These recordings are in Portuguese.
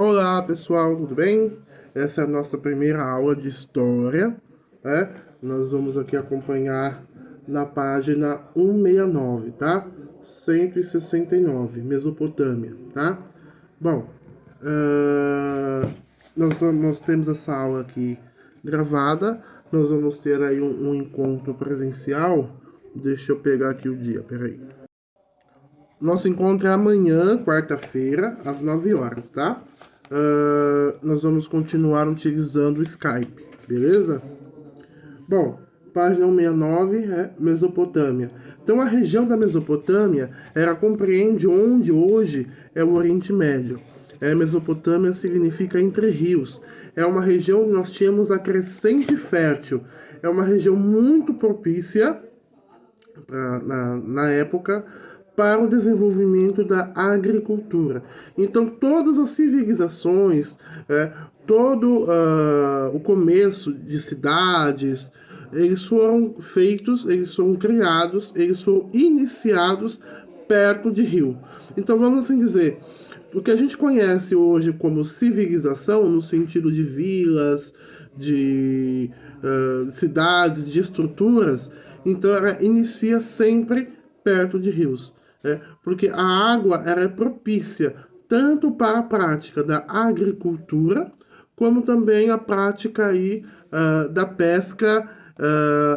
Olá pessoal, tudo bem? Essa é a nossa primeira aula de história, né? Nós vamos aqui acompanhar na página 169, tá? 169, Mesopotâmia, tá? Bom, nós temos essa aula aqui gravada, nós vamos ter aí um encontro presencial. Deixa eu pegar aqui o dia, peraí. Nosso encontro é amanhã, quarta-feira, às 9 horas, tá? Nós vamos continuar utilizando o Skype, beleza? Bom, página 169 é Mesopotâmia. Então, a região da Mesopotâmia, ela compreende onde hoje é o Oriente Médio. Mesopotâmia significa entre rios. É uma região onde nós tínhamos a crescente fértil. É uma região muito propícia na época para o desenvolvimento da agricultura. Então, todas as civilizações, todo o começo de cidades, eles foram feitos, eles foram criados, eles foram iniciados perto de rio. Então, vamos assim dizer, o que a gente conhece hoje como civilização, no sentido de vilas, de cidades, de estruturas, então ela inicia sempre perto de rios, porque a água ela é propícia tanto para a prática da agricultura, como também a prática aí, da pesca,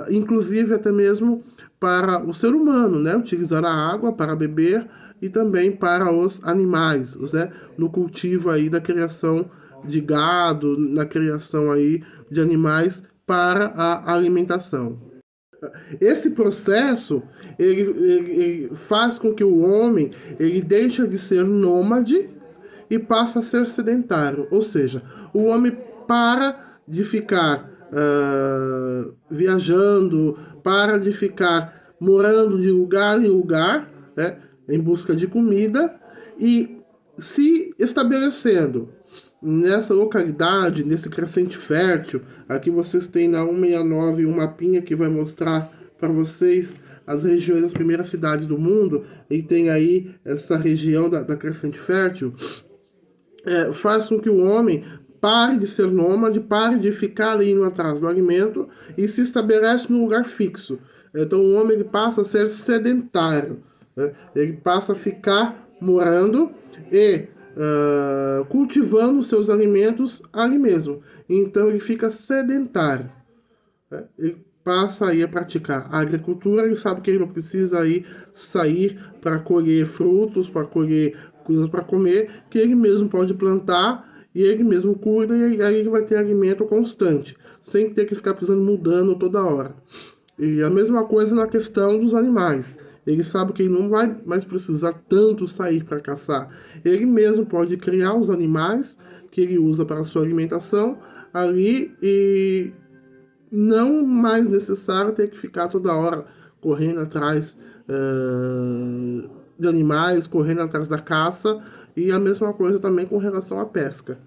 inclusive até mesmo para o ser humano, né? Utilizar a água para beber e também para os animais, no cultivo aí da criação de gado, na criação aí de animais para a alimentação. Esse processo ele faz com que o homem ele deixa de ser nômade e passa a ser sedentário, ou seja, o homem para de ficar viajando, para de ficar morando de lugar em lugar, né, em busca de comida e se estabelecendo nessa localidade, nesse crescente fértil. Aqui vocês têm na 169 um mapinha que vai mostrar para vocês as regiões das primeiras cidades do mundo, e tem aí essa região da crescente fértil. Faz com que o homem pare de ser nômade, pare de ficar ali indo atrás do alimento e se estabelece num lugar fixo. Então o homem ele passa a ser sedentário, né? Ele passa a ficar morando e cultivando seus alimentos ali mesmo. Então ele fica sedentário, né? Ele passa aí a praticar a agricultura, ele sabe que ele não precisa aí sair para colher frutos, para colher coisas para comer, que ele mesmo pode plantar e ele mesmo cuida, e aí ele vai ter alimento constante, sem ter que ficar precisando mudando toda hora. E a mesma coisa na questão dos animais. Ele sabe que ele não vai mais precisar tanto sair para caçar. Ele mesmo pode criar os animais que ele usa para a sua alimentação ali, e não mais necessário ter que ficar toda hora correndo atrás de animais, correndo atrás da caça, e a mesma coisa também com relação à pesca.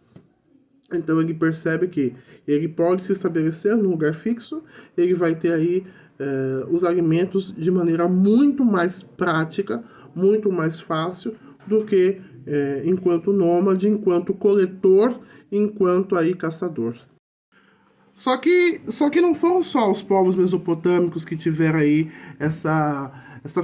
Então ele percebe que ele pode se estabelecer num lugar fixo, ele vai ter aí os alimentos de maneira muito mais prática, muito mais fácil do que enquanto nômade, enquanto coletor, enquanto aí caçador. Só que não foram só os povos mesopotâmicos que tiveram aí essa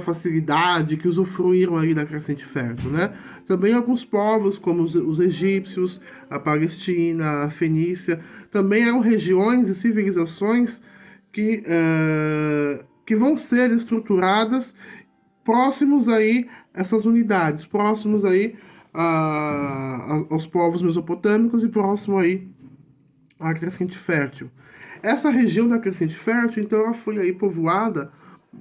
facilidade, que usufruíram aí da crescente fértil, né? Também alguns povos, como os egípcios, a Palestina, a Fenícia, também eram regiões e civilizações que vão ser estruturadas próximos aí essas unidades, próximos aí aos povos mesopotâmicos e próximo aí a crescente fértil. Essa região da crescente fértil, então, ela foi aí povoada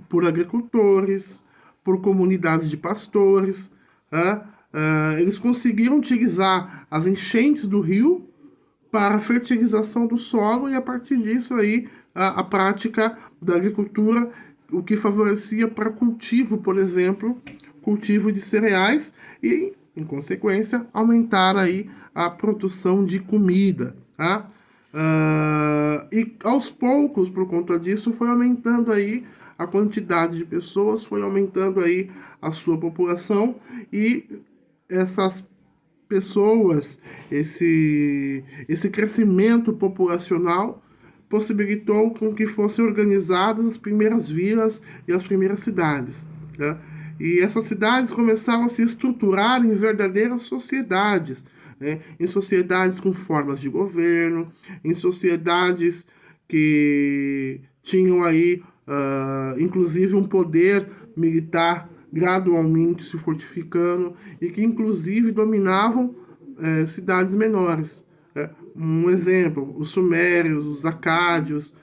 por agricultores, por comunidades de pastores. Eles conseguiram utilizar as enchentes do rio para a fertilização do solo, e a partir disso aí a prática da agricultura, o que favorecia para cultivo, por exemplo, cultivo de cereais e, em consequência, aumentar aí a produção de comida, tá? E aos poucos, por conta disso, foi aumentando aí a quantidade de pessoas, foi aumentando aí a sua população, e essas pessoas, esse crescimento populacional possibilitou com que fossem organizadas as primeiras vilas e as primeiras cidades, né? E essas cidades começaram a se estruturar em verdadeiras sociedades, né? Em sociedades com formas de governo, em sociedades que tinham aí, inclusive, um poder militar gradualmente se fortificando e que, inclusive, dominavam cidades menores. Um exemplo, os sumérios, os acádios,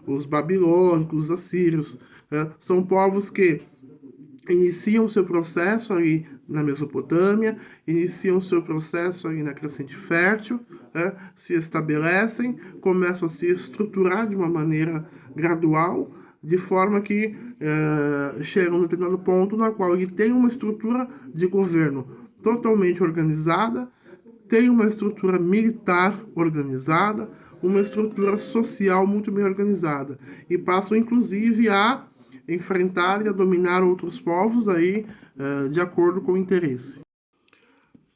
os babilônicos, os assírios, são povos que iniciam seu processo ali na Mesopotâmia, iniciam seu processo ali na Crescente Fértil, se estabelecem, começam a se estruturar de uma maneira gradual, de forma que chegam a um determinado ponto na qual ele tem uma estrutura de governo totalmente organizada, tem uma estrutura militar organizada, uma estrutura social muito bem organizada, e passam inclusive a enfrentar e a dominar outros povos aí, de acordo com o interesse.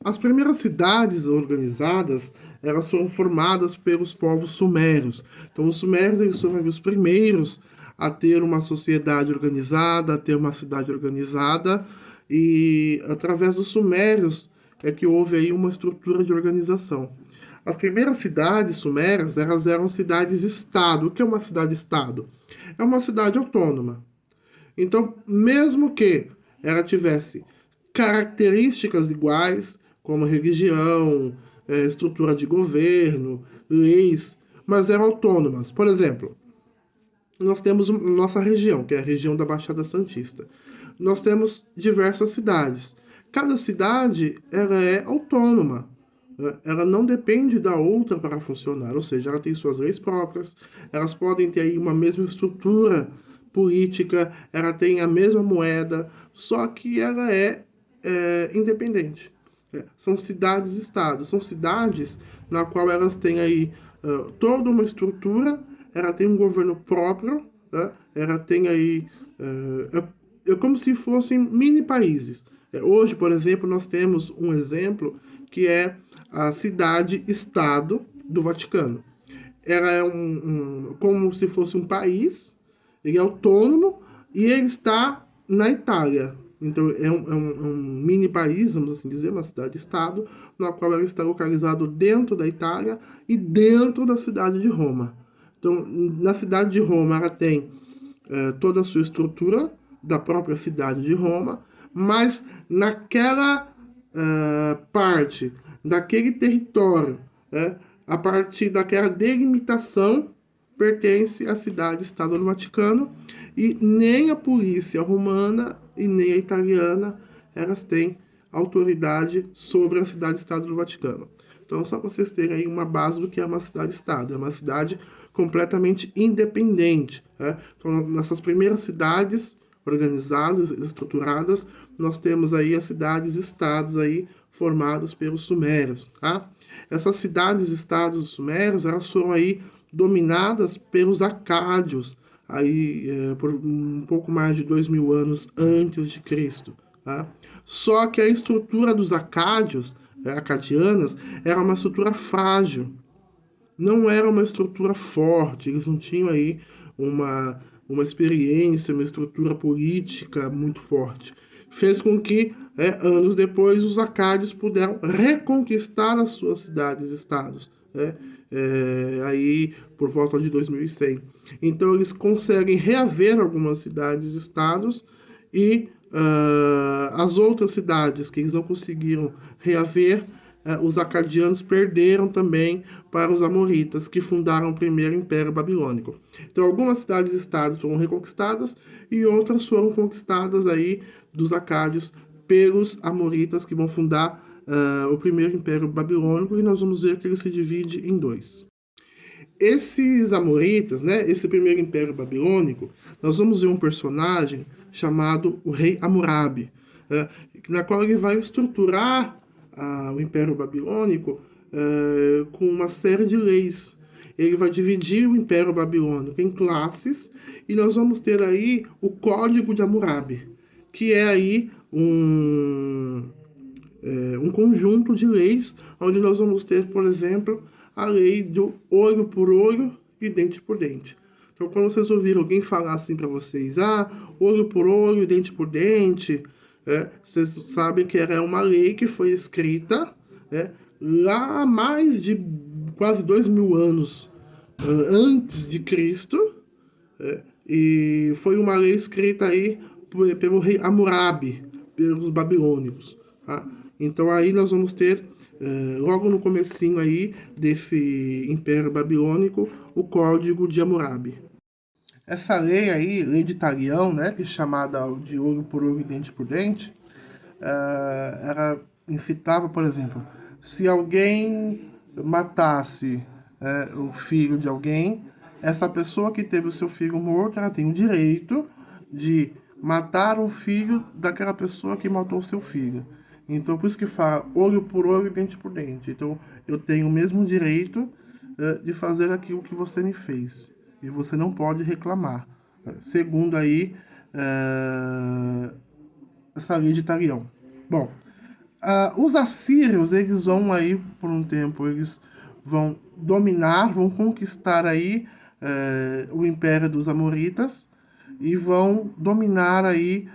As primeiras cidades organizadas, elas foram formadas pelos povos sumérios. Então, os sumérios, eles foram os primeiros a ter uma sociedade organizada, a ter uma cidade organizada, e através dos sumérios é que houve aí uma estrutura de organização. As primeiras cidades sumérias, elas eram cidades-estado. O que é uma cidade-estado? É uma cidade autônoma. Então, mesmo que ela tivesse características iguais, como religião, estrutura de governo, leis, mas eram autônomas. Por exemplo, nós temos nossa região, que é a região da Baixada Santista. Nós temos diversas cidades. Cada cidade, ela é autônoma. Ela não depende da outra para funcionar, ou seja, ela tem suas leis próprias, elas podem ter aí uma mesma estrutura política, ela tem a mesma moeda, só que ela é independente. São cidades-estados, são cidades na qual elas têm aí toda uma estrutura, ela tem um governo próprio, ela tem aí é como se fossem mini países. Hoje, por exemplo, nós temos um exemplo que é a cidade-estado do Vaticano. Ela é como se fosse um país, ele é autônomo e ele está na Itália. Então, é um mini país, vamos assim dizer, uma cidade-estado, na qual ela está localizado dentro da Itália e dentro da cidade de Roma. Então, na cidade de Roma, ela tem toda a sua estrutura da própria cidade de Roma, mas naquela parte, daquele território, a partir daquela delimitação, pertence à cidade-estado do Vaticano, e nem a polícia romana e nem a italiana, elas têm autoridade sobre a cidade-estado do Vaticano. Então, só para vocês terem aí uma base do que é uma cidade-estado. É uma cidade completamente independente. Então, nessas primeiras cidades organizadas, estruturadas, nós temos aí as cidades-estados aí formadas pelos sumérios. Tá? Essas cidades-estados sumérios, elas foram aí dominadas pelos acádios, aí por um pouco mais de 2000 anos antes de Cristo. Tá? Só que a estrutura dos acádios, acadianas, era uma estrutura frágil, não era uma estrutura forte, eles não tinham aí uma experiência, uma estrutura política muito forte. Fez com que, anos depois, os acádios puderam reconquistar as suas cidades-estados, aí por volta de 2100. Então, eles conseguem reaver algumas cidades-estados e as outras cidades que eles não conseguiram reaver, os acadianos perderam também para os amoritas, que fundaram o primeiro Império Babilônico. Então, algumas cidades-estados foram reconquistadas e outras foram conquistadas aí dos acádios pelos amoritas, que vão fundar o primeiro Império Babilônico, e nós vamos ver que ele se divide em dois. Esses amoritas, esse primeiro Império Babilônico, nós vamos ver um personagem chamado o rei Hammurabi, na qual ele vai estruturar o Império Babilônico com uma série de leis. Ele vai dividir o Império Babilônico em classes, e nós vamos ter aí o Código de Hammurabi, que é aí um conjunto de leis, onde nós vamos ter, por exemplo, a lei do olho por olho e dente por dente. Então, quando vocês ouviram alguém falar assim para vocês, olho por olho, dente por dente, vocês sabem que era uma lei que foi escrita lá há mais de quase 2.000 anos antes de Cristo, e foi uma lei escrita aí pelo rei Hammurabi, pelos babilônicos. Tá? Então aí nós vamos ter, logo no comecinho aí desse Império Babilônico, o Código de Hammurabi. Essa lei aí, lei de Talião, né, que é chamada de olho por olho e dente por dente, ela incitava, por exemplo, se alguém matasse o filho de alguém, essa pessoa que teve o seu filho morto, ela tem o direito de matar o filho daquela pessoa que matou o seu filho. Então, por isso que fala olho por olho e dente por dente. Então, eu tenho o mesmo direito de fazer aquilo que você me fez. E você não pode reclamar. Segundo aí, essa lei de Talião. Bom, os assírios, eles vão aí, por um tempo, eles vão dominar, vão conquistar aí o Império dos Amoritas e vão dominar aí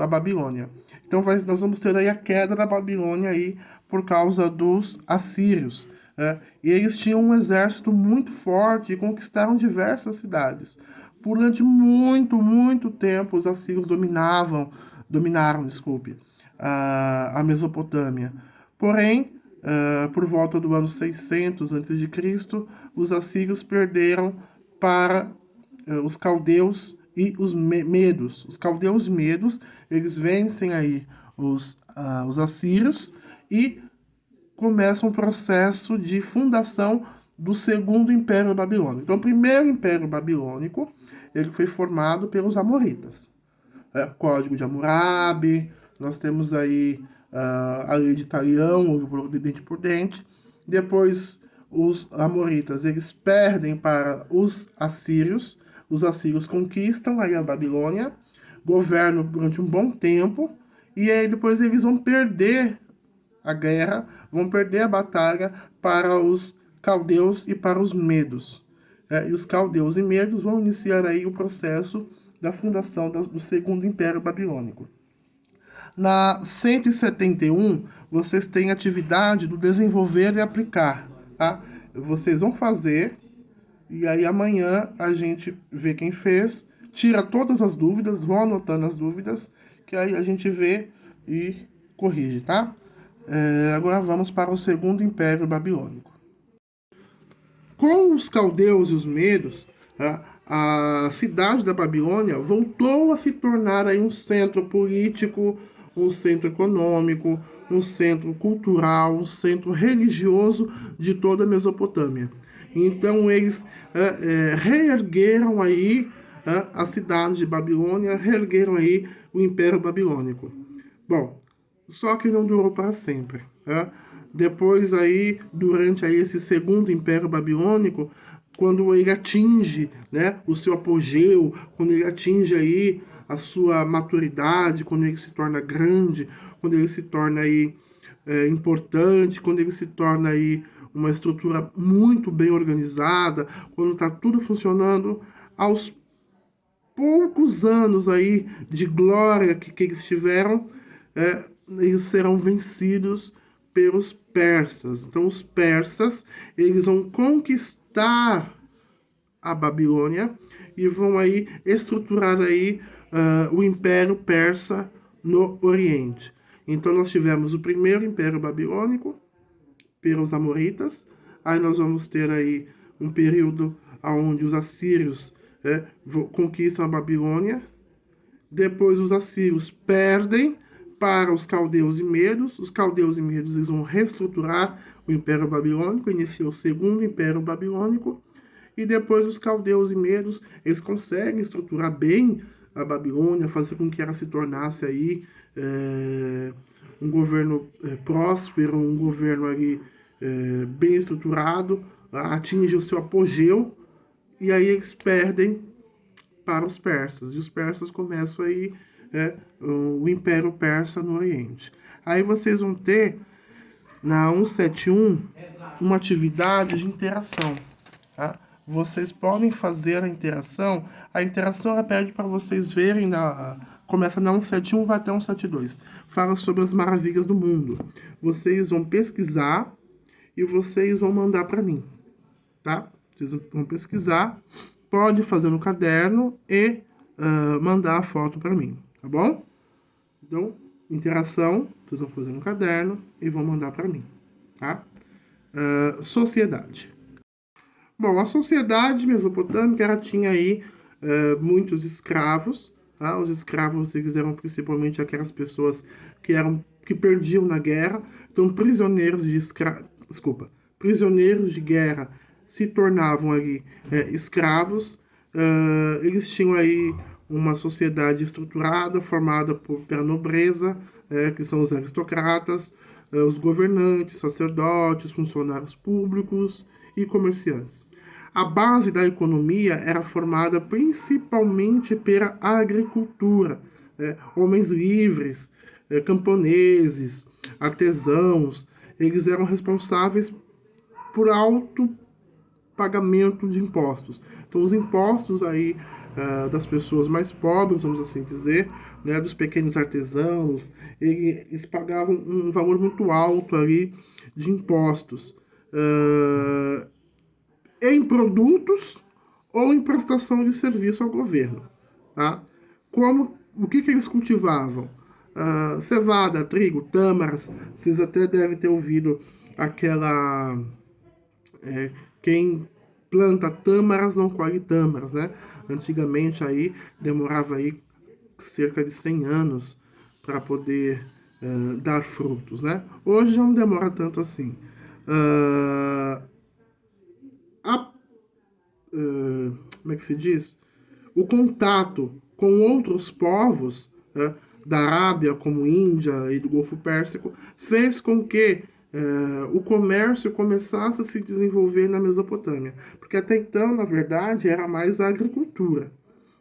a Babilônia. Então nós vamos ter aí a queda da Babilônia aí por causa dos assírios. E eles tinham um exército muito forte e conquistaram diversas cidades. Durante muito tempo, os assírios dominaram, desculpe, a Mesopotâmia. Porém, por volta do ano 600 a.C., os assírios perderam para os caldeus e os medos. Os caldeus e medos, eles vencem aí os assírios e começa um processo de fundação do segundo Império Babilônico. Então, o primeiro Império Babilônico, ele foi formado pelos amoritas. Código de Hammurabi, nós temos aí a lei de Talião, o dente por dente. Depois, os amoritas, eles perdem para os assírios conquistam aí a Babilônia, governam durante um bom tempo, e aí depois eles vão perder a guerra, vão perder a batalha para os caldeus e para os medos. E os caldeus e medos vão iniciar aí o processo da fundação do Segundo Império Babilônico. Na 171, vocês têm a atividade do desenvolver e aplicar. Tá? Vocês vão fazer, e aí amanhã a gente vê quem fez, tira todas as dúvidas, vão anotando as dúvidas, que aí a gente vê e corrige, tá? Agora vamos para o Segundo Império Babilônico. Com os caldeus e os medos, a cidade da Babilônia voltou a se tornar aí um centro político, um centro econômico, um centro cultural, um centro religioso de toda a Mesopotâmia. Então eles reergueram aí a cidade de Babilônia, reergueram aí o Império Babilônico. Bom, só que não durou para sempre. Depois aí, durante aí esse segundo Império Babilônico, quando ele atinge, né, o seu apogeu, quando ele atinge aí a sua maturidade, quando ele se torna grande, quando ele se torna aí importante, quando ele se torna aí uma estrutura muito bem organizada, quando está tudo funcionando, aos poucos anos aí de glória que eles tiveram, eles serão vencidos pelos persas. Então os persas, eles vão conquistar a Babilônia e vão aí estruturar aí o Império Persa no Oriente. Então nós tivemos o primeiro Império Babilônico pelos amoritas, aí nós vamos ter aí um período onde os assírios conquistam a Babilônia, depois os assírios perdem para os caldeus e medos. Os caldeus e medos eles vão reestruturar o Império Babilônico, inicia o segundo Império Babilônico, e depois os caldeus e medos eles conseguem estruturar bem a Babilônia, fazer com que ela se tornasse aí um governo próspero, um governo ali bem estruturado, atinge o seu apogeu, e aí eles perdem para os persas, e os persas começam aí o Império Persa no Oriente. Aí vocês vão ter na 171 uma atividade de interação, tá? Vocês podem fazer a interação ela pede para vocês verem, começa na 171, vai até 172, fala sobre as maravilhas do mundo. Vocês vão pesquisar e vocês vão mandar para mim, tá? Vocês vão pesquisar, pode fazer no caderno e mandar a foto para mim, tá bom? Então, interação, vocês vão fazer no caderno e vão mandar para mim, tá? Sociedade. Bom, a sociedade mesopotâmica, ela tinha aí muitos escravos, tá? Os escravos, eles eram principalmente aquelas pessoas que perdiam na guerra. Então, prisioneiros de guerra se tornavam ali escravos. Eles tinham aí uma sociedade estruturada, formada pela nobreza, que são os aristocratas, os governantes, sacerdotes, funcionários públicos e comerciantes. A base da economia era formada principalmente pela agricultura. Homens livres, camponeses, artesãos, eles eram responsáveis por alto pagamento de impostos. Então, os impostos aí das pessoas mais pobres, vamos assim dizer, né, dos pequenos artesãos, eles pagavam um valor muito alto ali de impostos em produtos ou em prestação de serviço ao governo, tá? O que eles cultivavam? Cevada, trigo, tâmaras. Vocês até devem ter ouvido aquela quem planta tâmaras não colhe tâmaras, né? Antigamente aí demorava aí cerca de 100 anos para poder dar frutos, né? Hoje já não demora tanto assim. Como é que se diz? O contato com outros povos, né, da Arábia, como Índia e do Golfo Pérsico, fez com que o comércio começasse a se desenvolver na Mesopotâmia. Porque até então, na verdade, era mais a agricultura,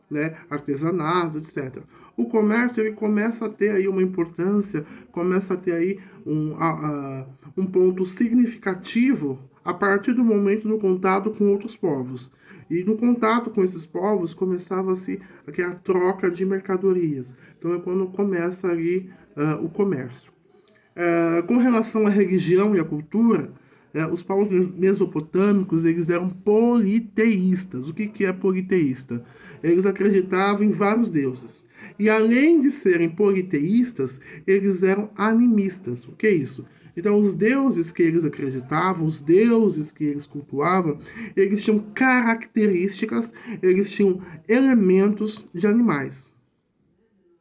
né, artesanato, etc. O comércio ele começa a ter aí uma importância, começa a ter aí um ponto significativo a partir do momento do contato com outros povos. E no contato com esses povos começava-se aquela troca de mercadorias. Então é quando começa ali o comércio. Com relação à religião e à cultura, os povos mesopotâmicos eles eram politeístas. O que é politeísta? Eles acreditavam em vários deuses. E além de serem politeístas, eles eram animistas. O que é isso? Então, os deuses que eles acreditavam, os deuses que eles cultuavam, eles tinham características, eles tinham elementos de animais.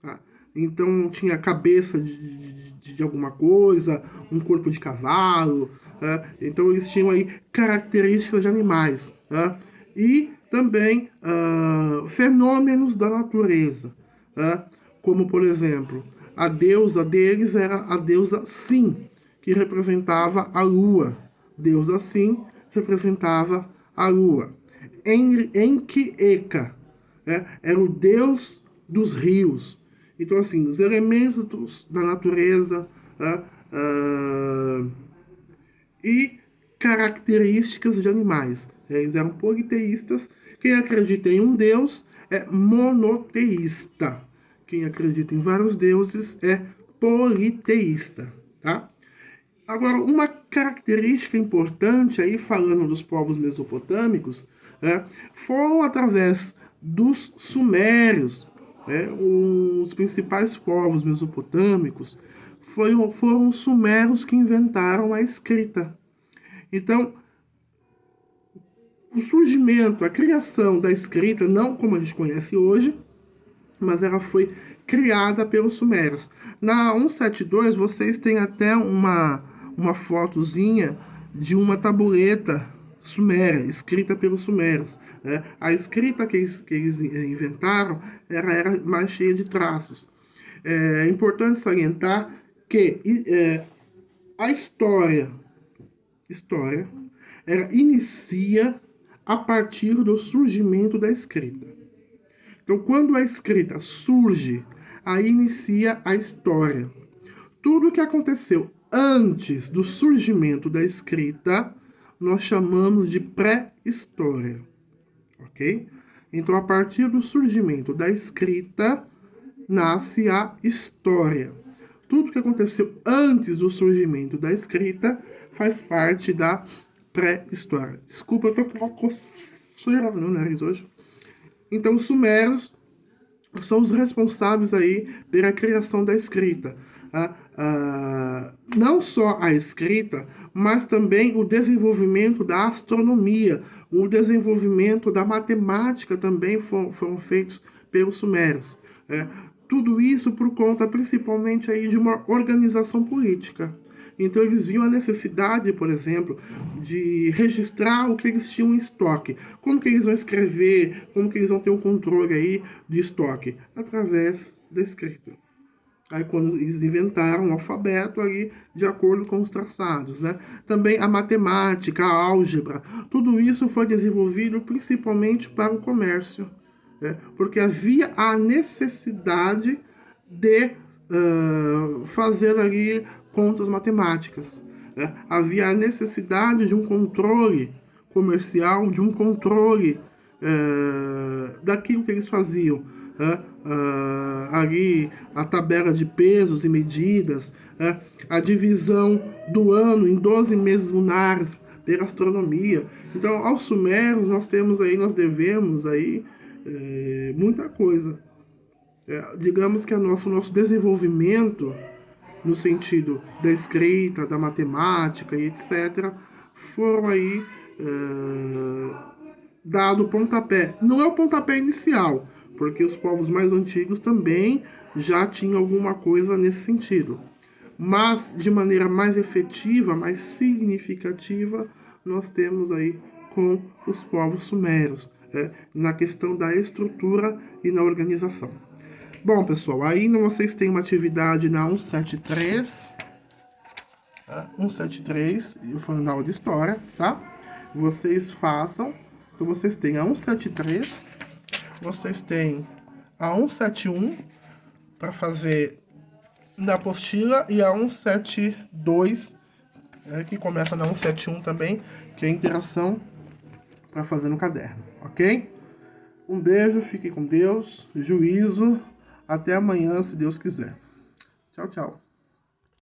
Tá? Então, tinha a cabeça de alguma coisa, um corpo de cavalo. Então, eles tinham aí características de animais. E também fenômenos da natureza. Como, por exemplo, a deusa deles era a deusa Sim, que representava a lua. Deusa Sim representava a lua. Enki-Eka era o deus dos rios. Então, assim, os elementos da natureza e características de animais. Eles eram politeístas. Quem acredita em um deus é monoteísta. Quem acredita em vários deuses é politeísta, tá? Agora, uma característica importante aí, falando dos povos mesopotâmicos, foram através dos sumérios, os principais povos mesopotâmicos foram os sumérios que inventaram a escrita. Então, o surgimento, a criação da escrita, não como a gente conhece hoje, mas ela foi criada pelos sumérios. Na 172, vocês têm até uma fotozinha de uma tabuleta suméria, escrita pelos sumérios. A escrita que eles inventaram era mais cheia de traços. É importante salientar que a história ela inicia a partir do surgimento da escrita. Então, quando a escrita surge, aí inicia a história. Tudo que aconteceu antes do surgimento da escrita, nós chamamos de pré-história, ok? Então, a partir do surgimento da escrita, nasce a história. Tudo que aconteceu antes do surgimento da escrita faz parte da pré-história. Desculpa, eu tô com uma coceira no nariz hoje. Então, os sumérios são os responsáveis aí pela criação da escrita. Não só a escrita, mas também o desenvolvimento da astronomia, o desenvolvimento da matemática também foram feitos pelos sumérios. Tudo isso por conta principalmente aí de uma organização política. Então eles viam a necessidade, por exemplo, de registrar o que eles tinham em estoque. Como que eles vão escrever, como que eles vão ter um controle aí de estoque? Através da escrita. Aí quando eles inventaram o alfabeto ali de acordo com os traçados, né? Também a matemática, a álgebra, tudo isso foi desenvolvido principalmente para o comércio, né? Porque havia a necessidade de fazer ali contas matemáticas, né? Havia a necessidade de um controle comercial, de um controle daquilo que eles faziam. Ali a tabela de pesos e medidas, a divisão do ano em 12 meses lunares pela astronomia. Então, aos sumérios nós devemos aí muita coisa. Digamos que o nosso desenvolvimento no sentido da escrita, da matemática e etc., foram aí dado o pontapé. Não é o pontapé inicial, porque os povos mais antigos também já tinham alguma coisa nesse sentido. Mas, de maneira mais efetiva, mais significativa, nós temos aí com os povos sumérios, na questão da estrutura e na organização. Bom, pessoal, ainda vocês têm uma atividade na 173, 173, eu falando na aula de história, tá? Vocês façam. Então, vocês têm a 173, vocês têm a 171 para fazer na apostila e a 172, que começa na 171 também, que é a interação para fazer no caderno, ok? Um beijo, fiquem com Deus, juízo, até amanhã, se Deus quiser. Tchau, tchau.